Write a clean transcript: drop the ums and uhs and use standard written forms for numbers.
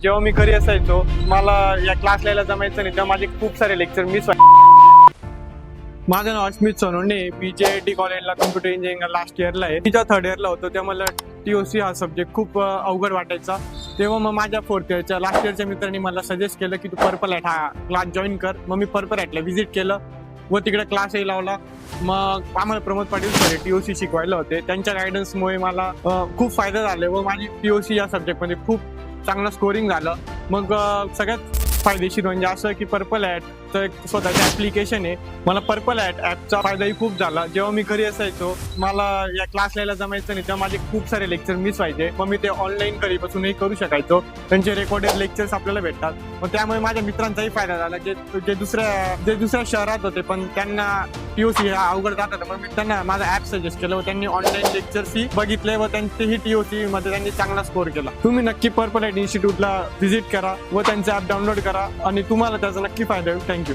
जेव्हा मी घरी असायचो मला या क्लास लिहायला जमायचं नाही, तेव्हा माझे खूप सारे लेक्चर मिस व्हायचे. माझं नाव अस्मित सोनवणे, मी JIT कॉलेजला कम्प्युटर इंजिनिअरिंग लास्ट इयरला आहे. मी जेव्हा थर्ड इयरला होतो तेव्हा मला TOC हा सब्जेक्ट खूप अवघड वाटायचा. तेव्हा मग माझ्या फोर्थ इयरच्या लास्ट इयरच्या मित्रांनी मला सजेस्ट केलं की तू पर्पल हॅट हा क्लास जॉईन कर. मग मी पर्पल हॅटला व्हिजिट केलं व तिकडे क्लासही लावला. मग आम्हाला प्रमोद पाटील सर TOC शिकवायला होते, त्यांच्या गायडन्समुळे मला खूप फायदा झाले व माझी TOC या सब्जेक्टमध्ये खूप चांगलं स्कोरिंग झालं. मग सगळ्यात फायदेशीर म्हणजे असं की पर्पल हॅटचं एक स्वतःचं ॲप्लिकेशन आहे. मला पर्पल हॅट ॲपचा फायदाही खूप झाला. जेव्हा मी घरी असायचो मला या क्लास लिहायला जमायचं नाही, तेव्हा माझे खूप सारे लेक्चर मिस व्हायचे. मग मी ते ऑनलाईन घरी बसूनही करू शकायचो. त्यांचे रेकॉर्डेड लेक्चर्स आपल्याला भेटतात. मग त्यामुळे माझ्या मित्रांचाही फायदा झाला जे दुसऱ्या शहरात होते पण त्यांना TOC हा अवघड जात होता. मग मी त्यांना माझा ॲप सजेस्ट केलं व त्यांनी ऑनलाईन लेक्चर्सही बघितले व त्यांचेही TOC मध्ये त्यांनी चांगला स्कोर केला. तुम्ही नक्की पर्पल हॅट इन्स्टिट्यूटला व्हिजिट करा व त्यांचे ॲप डाउनलोड करा आणि तुम्हाला त्याचा नक्की फायदा होईल. थँक्यू.